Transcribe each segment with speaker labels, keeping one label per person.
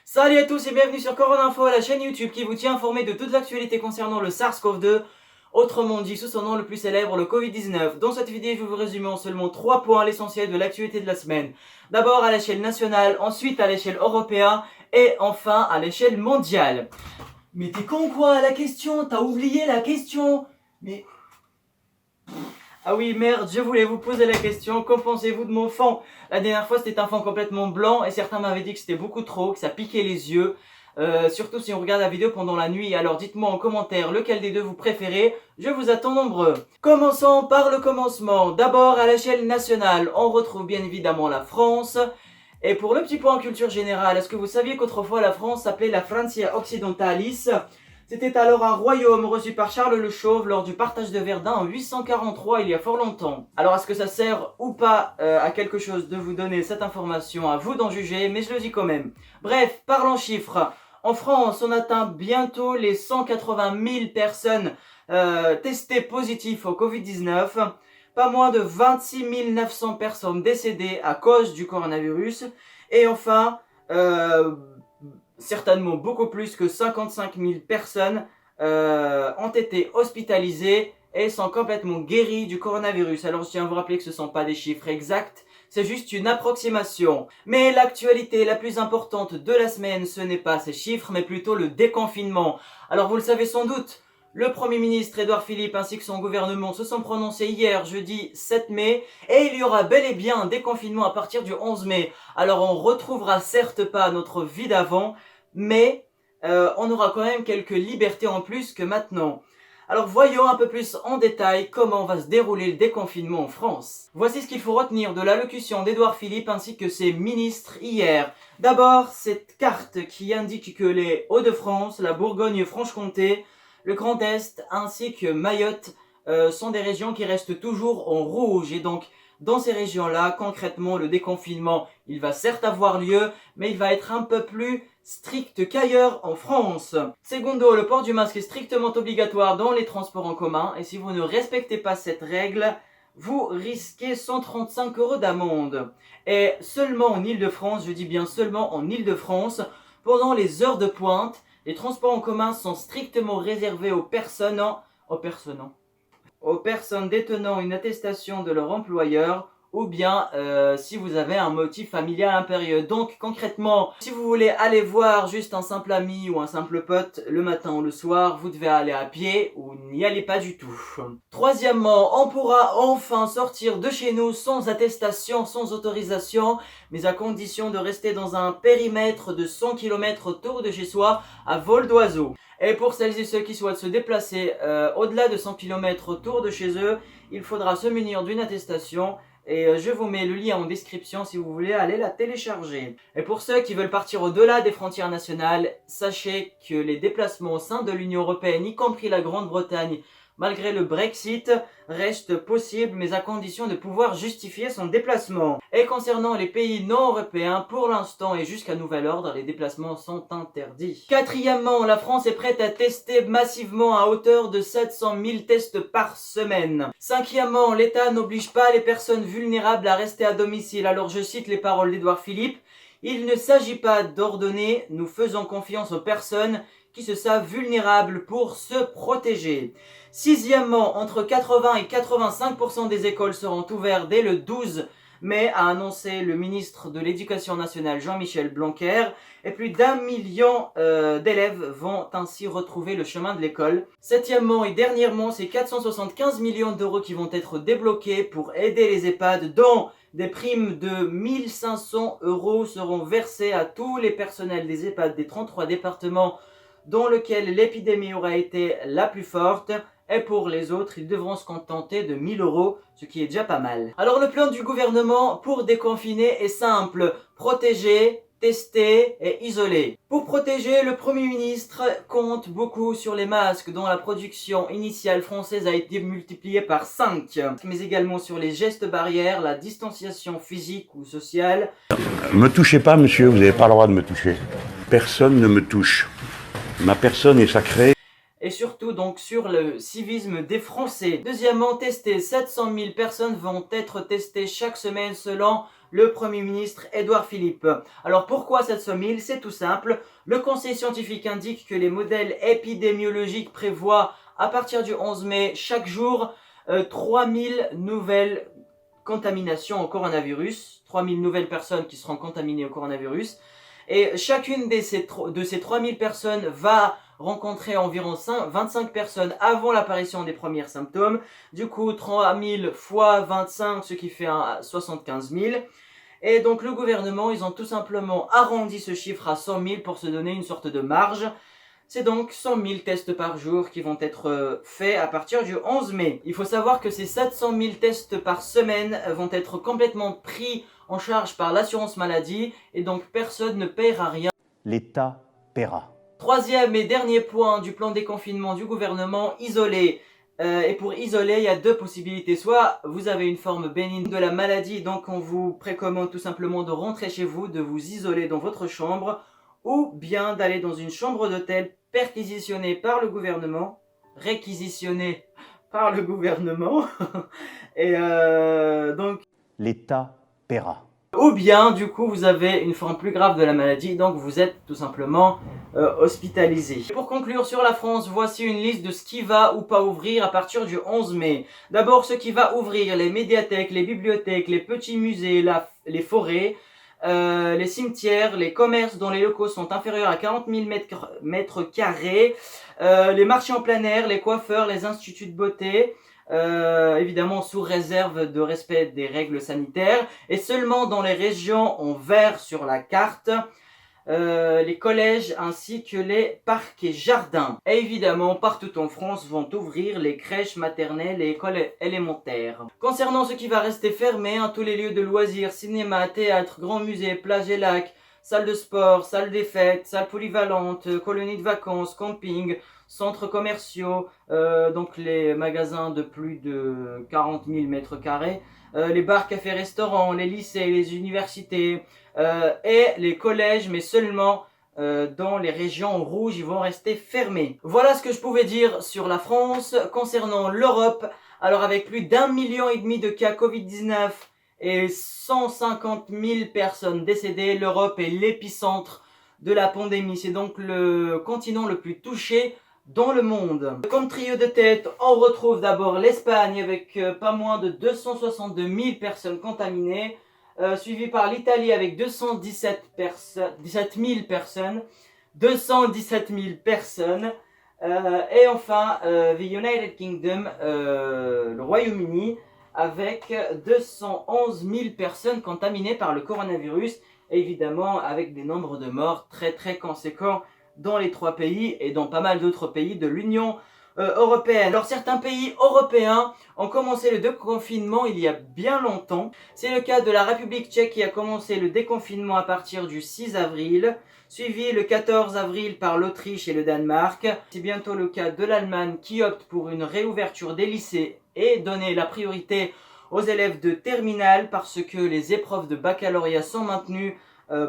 Speaker 1: Salut à tous et bienvenue sur Corona Info, la chaîne YouTube qui vous tient informé de toute l'actualité concernant le SARS-CoV-2, autrement dit sous son nom le plus célèbre, le Covid-19. Dans cette vidéo, je vais vous résumer en seulement 3 points l'essentiel de l'actualité de la semaine. D'abord à l'échelle nationale, ensuite à l'échelle européenne et enfin à l'échelle mondiale. Mais t'es con quoi, la question? T'as oublié la question? Mais... Ah oui, merde, je voulais vous poser la question, qu'en pensez-vous de mon fond? La dernière fois, c'était un fond complètement blanc et certains m'avaient dit que c'était beaucoup trop, que ça piquait les yeux. Surtout si on regarde la vidéo pendant la nuit. Alors dites-moi en commentaire lequel des deux vous préférez, je vous attends nombreux. Commençons par le commencement. D'abord, à l'échelle nationale, on retrouve bien évidemment la France. Et pour le petit point en culture générale, est-ce que vous saviez qu'autrefois la France s'appelait la Francia Occidentalis? C'était alors un royaume reçu par Charles le Chauve lors du partage de Verdun en 843, il y a fort longtemps. Alors est-ce que ça sert ou pas à quelque chose de vous donner cette information? À vous d'en juger, mais je le dis quand même. Bref, parlons chiffres. En France, on atteint bientôt les 180 000 personnes testées positives au Covid-19. Pas moins de 26 900 personnes décédées à cause du coronavirus. Et enfin... certainement beaucoup plus que 55 000 personnes ont été hospitalisées et sont complètement guéries du coronavirus. Alors je tiens à vous rappeler que ce ne sont pas des chiffres exacts, c'est juste une approximation. Mais l'actualité la plus importante de la semaine, ce n'est pas ces chiffres, mais plutôt le déconfinement. Alors vous le savez sans doute, le Premier ministre Édouard Philippe ainsi que son gouvernement se sont prononcés hier, jeudi 7 mai, et il y aura bel et bien un déconfinement à partir du 11 mai. Alors on retrouvera certes pas notre vie d'avant, mais on aura quand même quelques libertés en plus que maintenant. Alors voyons un peu plus en détail comment va se dérouler le déconfinement en France. Voici ce qu'il faut retenir de l'allocution d'Édouard Philippe ainsi que ses ministres hier. D'abord, cette carte qui indique que les Hauts-de-France, la Bourgogne-Franche-Comté, le Grand Est ainsi que Mayotte sont des régions qui restent toujours en rouge. Et donc, dans ces régions-là, concrètement, le déconfinement, il va certes avoir lieu, mais il va être un peu plus strict qu'ailleurs en France. Secondo, le port du masque est strictement obligatoire dans les transports en commun, et si vous ne respectez pas cette règle, vous risquez 135 € d'amende. Et seulement en Île-de-France, je dis bien seulement en Île-de-France, pendant les heures de pointe, les transports en commun sont strictement réservés aux personnes détenant une attestation de leur employeur ou bien si vous avez un motif familial impérieux. Donc concrètement, si vous voulez aller voir juste un simple ami ou un simple pote le matin ou le soir, vous devez aller à pied ou n'y allez pas du tout. Troisièmement, on pourra enfin sortir de chez nous sans attestation, sans autorisation, mais à condition de rester dans un périmètre de 100 km autour de chez soi à vol d'oiseau. Et pour celles et ceux qui souhaitent se déplacer au-delà de 100 km autour de chez eux, il faudra se munir d'une attestation et je vous mets le lien en description si vous voulez aller la télécharger. Et pour ceux qui veulent partir au-delà des frontières nationales, sachez que les déplacements au sein de l'Union Européenne, y compris la Grande-Bretagne, malgré le Brexit, reste possible, mais à condition de pouvoir justifier son déplacement. Et concernant les pays non européens, pour l'instant et jusqu'à nouvel ordre, les déplacements sont interdits. Quatrièmement, la France est prête à tester massivement à hauteur de 700 000 tests par semaine. Cinquièmement, l'État n'oblige pas les personnes vulnérables à rester à domicile. Alors je cite les paroles d'Édouard Philippe. Il ne s'agit pas d'ordonner, nous faisons confiance aux personnes qui se savent vulnérables pour se protéger. Sixièmement, entre 80 et 85% des écoles seront ouvertes dès le 12 mai, a annoncé le ministre de l'Éducation nationale Jean-Michel Blanquer, et plus d'1 million d'élèves vont ainsi retrouver le chemin de l'école. Septièmement et dernièrement, c'est 475 millions d'euros qui vont être débloqués pour aider les EHPAD, dont des primes de 1 500 € seront versées à tous les personnels des EHPAD des 33 départements dans lesquels l'épidémie aura été la plus forte. Et pour les autres, ils devront se contenter de 1 000 €, ce qui est déjà pas mal. Alors le plan du gouvernement pour déconfiner est simple. Protéger, tester et isoler. Pour protéger, le Premier ministre compte beaucoup sur les masques dont la production initiale française a été multipliée par 5, mais également sur les gestes barrières, la distanciation physique ou sociale.
Speaker 2: Me touchez pas, monsieur, vous n'avez pas le droit de me toucher. Personne ne me touche. Ma personne est sacrée.
Speaker 1: Et surtout donc sur le civisme des Français. Deuxièmement, tester 700 000 personnes vont être testées chaque semaine selon le Premier ministre Édouard Philippe. Alors pourquoi cette somme 1000? C'est tout simple. Le conseil scientifique indique que les modèles épidémiologiques prévoient à partir du 11 mai chaque jour 3000 nouvelles contaminations au coronavirus, 3000 nouvelles personnes qui seront contaminées au coronavirus. Et chacune de ces 3000 personnes va rencontrer environ 25 personnes avant l'apparition des premiers symptômes. Du coup, 3000 fois 25, ce qui fait 75 000. Et donc le gouvernement, ils ont tout simplement arrondi ce chiffre à 100 000 pour se donner une sorte de marge. C'est donc 100 000 tests par jour qui vont être faits à partir du 11 mai. Il faut savoir que ces 700 000 tests par semaine vont être complètement pris en charge par l'assurance maladie et donc personne ne paiera rien.
Speaker 3: L'État paiera.
Speaker 1: Troisième et dernier point du plan de déconfinement du gouvernement, isoler. Et pour isoler, il y a deux possibilités. Soit vous avez une forme bénigne de la maladie, donc on vous précommande tout simplement de rentrer chez vous, de vous isoler dans votre chambre, ou bien d'aller dans une chambre d'hôtel perquisitionnée par le gouvernement, réquisitionnée par le gouvernement, et donc
Speaker 3: L'État paiera.
Speaker 1: ou bien du coup vous avez une forme plus grave de la maladie, donc vous êtes tout simplement hospitalisé. Pour conclure sur la France, voici une liste de ce qui va ou pas ouvrir à partir du 11 mai. D'abord ce qui va ouvrir: les médiathèques, les bibliothèques, les petits musées, les forêts, les cimetières, les commerces dont les locaux sont inférieurs à 40 000 mètres carrés, les marchés en plein air, les coiffeurs, les instituts de beauté, évidemment sous réserve de respect des règles sanitaires, et seulement dans les régions en vert sur la carte, les collèges ainsi que les parcs et jardins. Et évidemment, partout en France vont ouvrir les crèches maternelles et écoles élémentaires. Concernant ce qui va rester fermé, tous les lieux de loisirs, cinéma, théâtre, grands musées, plages et lacs, salles de sport, salles des fêtes, salles polyvalentes, colonies de vacances, camping, centres commerciaux, donc les magasins de plus de 40 000 mètres carrés, les bars, cafés, restaurants, les lycées, les universités et les collèges, mais seulement dans les régions rouges, ils vont rester fermés. Voilà ce que je pouvais dire sur la France. Concernant l'Europe, alors avec plus d'1,5 million de cas Covid-19 et 150 000 personnes décédées, l'Europe est l'épicentre de la pandémie. C'est donc le continent le plus touché dans le monde. Comme trio de tête, on retrouve d'abord l'Espagne avec pas moins de 262 000 personnes contaminées, suivi par l'Italie avec 217 000 personnes, et enfin the United Kingdom, le Royaume-Uni, avec 211 000 personnes contaminées par le coronavirus, et évidemment avec des nombres de morts très conséquents dans les trois pays et dans pas mal d'autres pays de l'Union européenne. Alors certains pays européens ont commencé le déconfinement il y a bien longtemps. C'est le cas de la République tchèque qui a commencé le déconfinement à partir du 6 avril, suivi le 14 avril par l'Autriche et le Danemark. C'est bientôt le cas de l'Allemagne qui opte pour une réouverture des lycées et donner la priorité aux élèves de terminale parce que les épreuves de baccalauréat sont maintenues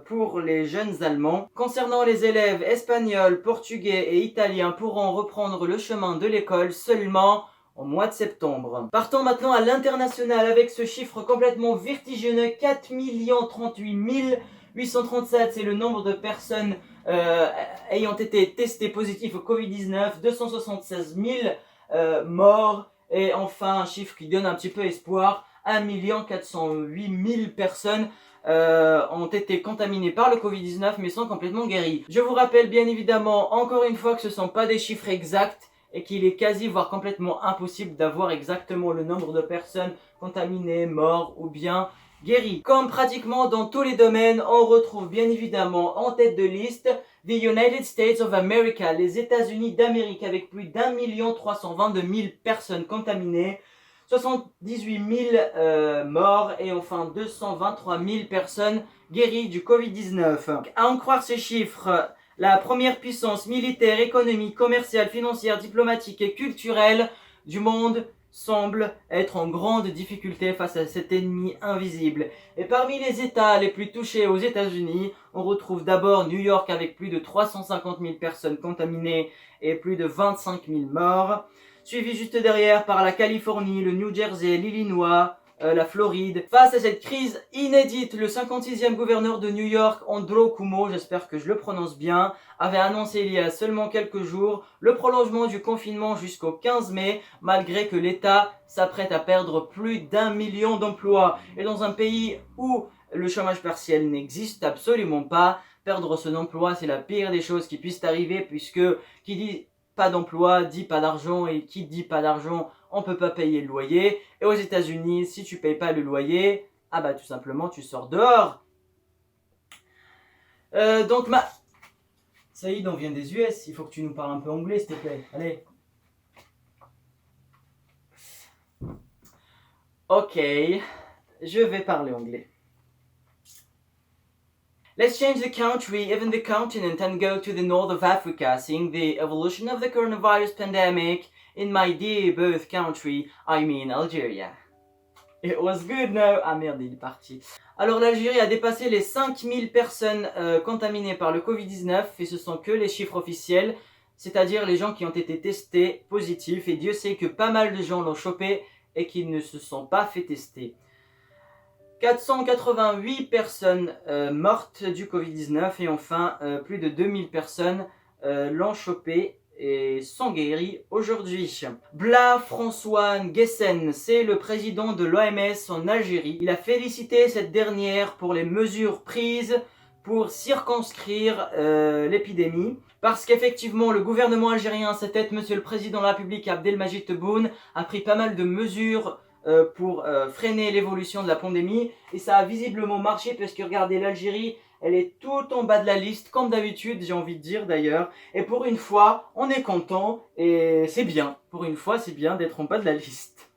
Speaker 1: pour les jeunes Allemands. Concernant les élèves espagnols, portugais et italiens pourront reprendre le chemin de l'école seulement au mois de septembre. Partons maintenant à l'international avec ce chiffre complètement vertigineux, 4 038 837, c'est le nombre de personnes ayant été testées positives au Covid-19, 276 000 morts, et enfin un chiffre qui donne un petit peu espoir, 1 408 000 personnes ont été contaminés par le Covid-19 mais sont complètement guéris. Je vous rappelle bien évidemment encore une fois que ce ne sont pas des chiffres exacts et qu'il est quasi voire complètement impossible d'avoir exactement le nombre de personnes contaminées, mortes ou bien guéries. Comme pratiquement dans tous les domaines, on retrouve bien évidemment en tête de liste the United States of America, les États-Unis d'Amérique, avec plus d'1 322 000 personnes contaminées, 78 000 morts et enfin 223 000 personnes guéries du Covid-19. À en croire ces chiffres, la première puissance militaire, économique, commerciale, financière, diplomatique et culturelle du monde semble être en grande difficulté face à cet ennemi invisible. Et parmi les États les plus touchés aux États-Unis, on retrouve d'abord New York avec plus de 350 000 personnes contaminées et plus de 25 000 morts. Suivi juste derrière par la Californie, le New Jersey, l'Illinois, la Floride. Face à cette crise inédite, le 56e gouverneur de New York, Andrew Cuomo, j'espère que je le prononce bien, avait annoncé il y a seulement quelques jours le prolongement du confinement jusqu'au 15 mai, malgré que l'État s'apprête à perdre plus d'1 million d'emplois. Et dans un pays où le chômage partiel n'existe absolument pas, perdre son emploi, c'est la pire des choses qui puissent arriver, puisque qui dit pas d'emploi dit pas d'argent, et qui dit pas d'argent, on peut pas payer le loyer. Et aux États-Unis, si tu payes pas le loyer, ah bah tout simplement tu sors dehors. Saïd, on vient des US, il faut que tu nous parles un peu anglais s'il te plaît. Allez. Ok, je vais parler anglais. Let's change the country, even the continent, and go to the north of Africa, seeing the evolution of the coronavirus pandemic in my dear birth country, I mean Algeria. It was good, no? Ah merde, il est parti. Alors l'Algérie a dépassé les 5000 personnes contaminées par le Covid-19, et ce sont que les chiffres officiels, c'est-à-dire les gens qui ont été testés positifs, et Dieu sait que pas mal de gens l'ont chopé et qui ne se sont pas fait tester. 488 personnes mortes du Covid-19 et enfin plus de 2000 personnes l'ont chopé et sont guéries aujourd'hui. Bla François Nguessen, c'est le président de l'OMS en Algérie. Il a félicité cette dernière pour les mesures prises pour circonscrire l'épidémie. Parce qu'effectivement, le gouvernement algérien à sa tête, monsieur le président de la République Abdelmadjid Tebboune, a pris pas mal de mesures pour freiner l'évolution de la pandémie, et ça a visiblement marché parce que regardez, l'Algérie elle est tout en bas de la liste comme d'habitude, j'ai envie de dire d'ailleurs, et pour une fois on est content et c'est bien, pour une fois c'est bien d'être en bas de la liste.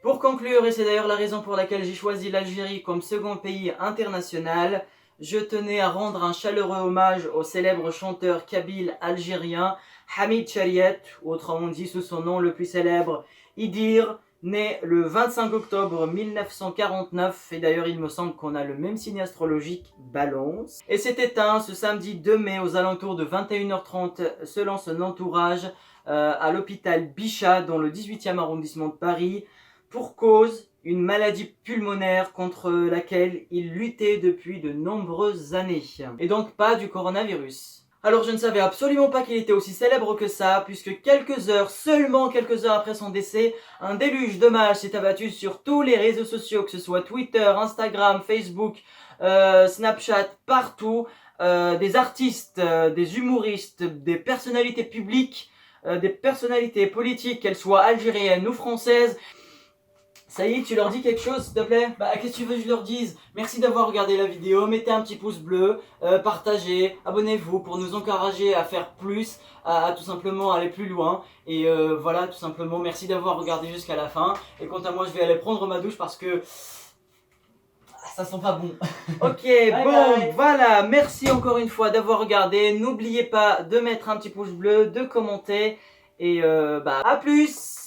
Speaker 1: Pour conclure, et c'est d'ailleurs la raison pour laquelle j'ai choisi l'Algérie comme second pays international, je tenais à rendre un chaleureux hommage au célèbre chanteur kabyle algérien Hamid Chariat, ou autrement dit sous son nom le plus célèbre, Idir, né le 25 octobre 1949, et d'ailleurs il me semble qu'on a le même signe astrologique, Balance. Et s'est éteint ce samedi 2 mai aux alentours de 21h30 selon son entourage à l'hôpital Bichat dans le 18e arrondissement de Paris, pour cause une maladie pulmonaire contre laquelle il luttait depuis de nombreuses années. Et donc pas du coronavirus. Alors je ne savais absolument pas qu'il était aussi célèbre que ça, puisque seulement quelques heures après son décès, un déluge d'hommages s'est abattu sur tous les réseaux sociaux, que ce soit Twitter, Instagram, Facebook, Snapchat, partout. Des artistes, des humoristes, des personnalités publiques, des personnalités politiques, qu'elles soient algériennes ou françaises. Saïd, tu leur dis quelque chose s'il te plaît? Bah qu'est-ce que tu veux que je leur dise? Merci d'avoir regardé la vidéo, mettez un petit pouce bleu, partagez, abonnez-vous pour nous encourager à faire plus, à tout simplement aller plus loin. Et voilà, tout simplement, merci d'avoir regardé jusqu'à la fin. Et quant à moi, je vais aller prendre ma douche parce que ça sent pas bon. Ok, bye. Voilà, merci encore une fois d'avoir regardé. N'oubliez pas de mettre un petit pouce bleu, de commenter, et à plus.